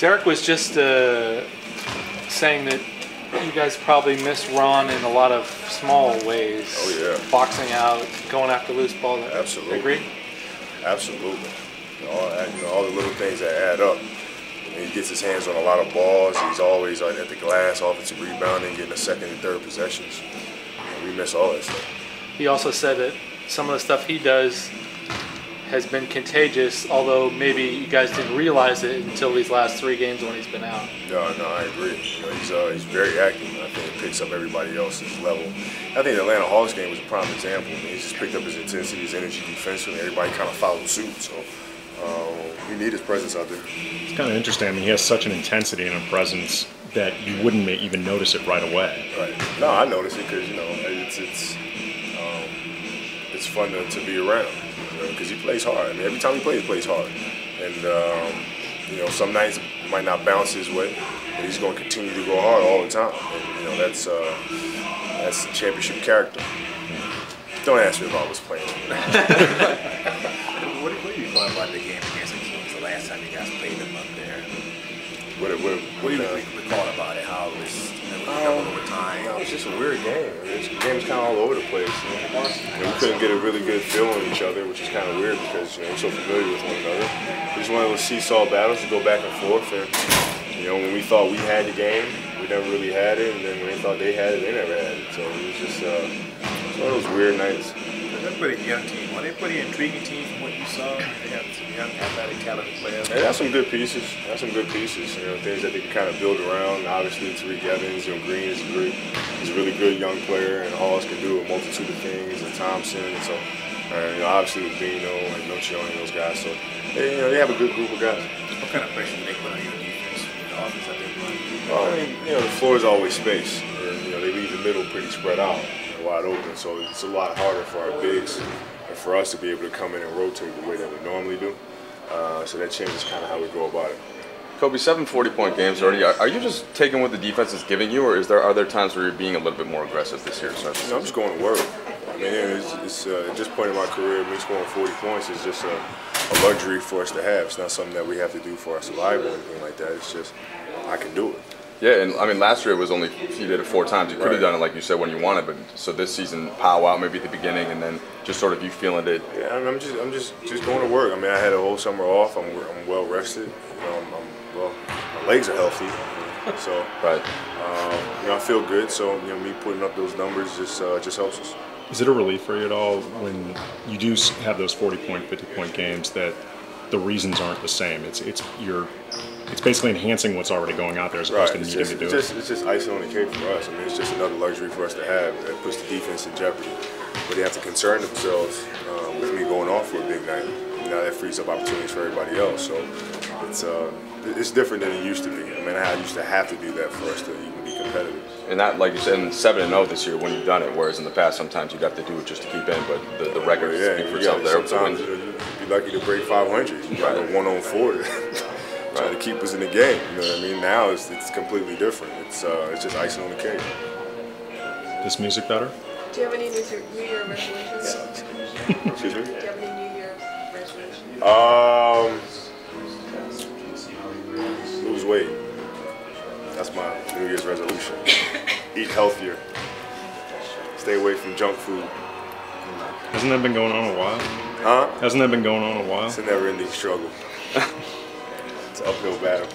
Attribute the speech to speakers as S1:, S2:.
S1: Derek was just saying that you guys probably miss Ron in a lot of small ways.
S2: Oh yeah.
S1: Boxing out, going after loose balls.
S2: Absolutely.
S1: Agree?
S2: Absolutely. All the little things that add up. He gets his hands on a lot of balls. He's always at the glass, offensive rebounding, getting the second and third possessions. We miss all that stuff.
S1: He also said that some of the stuff he does has been contagious, although maybe you guys didn't realize it until these last 3 games when he's been out.
S2: No, I agree. He's very active. I think he picks up everybody else's level. I think the Atlanta Hawks game was a prime example. He just picked up his intensity, his energy defensively. Everybody kind of followed suit. So we need his presence out there.
S3: It's kind of interesting. I mean, he has such an intensity and a presence that you wouldn't even notice it right away.
S2: Right. No, I notice it because it's fun to be around. Because he plays hard. I mean, every time he plays hard. And some nights it might not bounce his way, but he's going to continue to go hard all the time. And that's championship character. Don't ask me if I was playing.
S4: What do you thought about the game against the Kings the last time you guys played them up there?
S2: What do you
S4: recall about it? How it was over time?
S2: It was just a weird game. The game was kind of all over the place. We couldn't get a really good feel on each other, which is kind of weird because we're so familiar with one another. We just one of those seesaw battles to go back and forth. And when we thought we had the game, we never really had it. And then when they thought they had it, they never had it. So it was just one of those weird nights.
S4: They're a pretty young team. Are they a pretty intriguing team from what you saw? They have some young, athletic, talented players.
S2: They have some good pieces. Things that they can kind of build around. Obviously, Tariq Evans, Green is a really good young player, and Halls can do a multitude of things, and Thompson. And so, obviously with Bino and Nocioni and those guys. So, they have a good group of guys.
S4: What kind of pressure do they put on your defense with the offense that they're running?
S2: Well, the floor is always space. And, they leave the middle pretty spread out. Wide open, so it's a lot harder for our bigs and for us to be able to come in and rotate the way that we normally do. So that changes kind of how we go about it.
S5: Kobe, 7 40-point games already. Are you just taking what the defense is giving you, or are there times where you're being a little bit more aggressive this year?
S2: I'm just going to work. I mean, it's at this point in my career, me scoring 40 points is just a luxury for us to have. It's not something that we have to do for our survival or anything like that. It's just I can do it.
S5: Yeah, and I mean, last year it was only you did it 4 times. You could have done it like you said when you wanted, but so this season, pow out maybe at the beginning, and then just sort of you feeling it.
S2: Yeah, I'm just going to work. I mean, I had a whole summer off. I'm well rested. My legs are healthy, so
S5: right.
S2: I feel good. So me putting up those numbers just helps us.
S3: Is it a relief for you at all when you do have those 40-point, 50-point games that the reasons aren't the same? It's basically enhancing what's already going out there as opposed to needing to do it.
S2: It's just icing on the cake for us. I mean, it's just another luxury for us to have that puts the defense in jeopardy. But they have to concern themselves with me going off for a big night. Now that frees up opportunities for everybody else. So it's different than it used to be. I mean, I used to have to do that for us to even be competitive.
S5: And that, like you said, 7-0 this year when you've done it, whereas in the past sometimes you'd have to do it just to keep in, but the record speaks for itself there.
S2: Sometimes you'd be lucky to break 500. You got a 1-on-4 try to keep us in the game. You know what I mean? Now it's completely different. It's just icing on the cake.
S3: This music better?
S6: Do you have any New Year resolutions?
S2: Excuse me?
S6: Do you have any New Year resolutions?
S2: Lose weight. That's my New Year's resolution. Eat healthier. Stay away from junk food.
S3: Hasn't that been going on a while?
S2: Huh?
S3: Hasn't that been going on a while?
S2: It's a never-ending struggle. It's an uphill battle.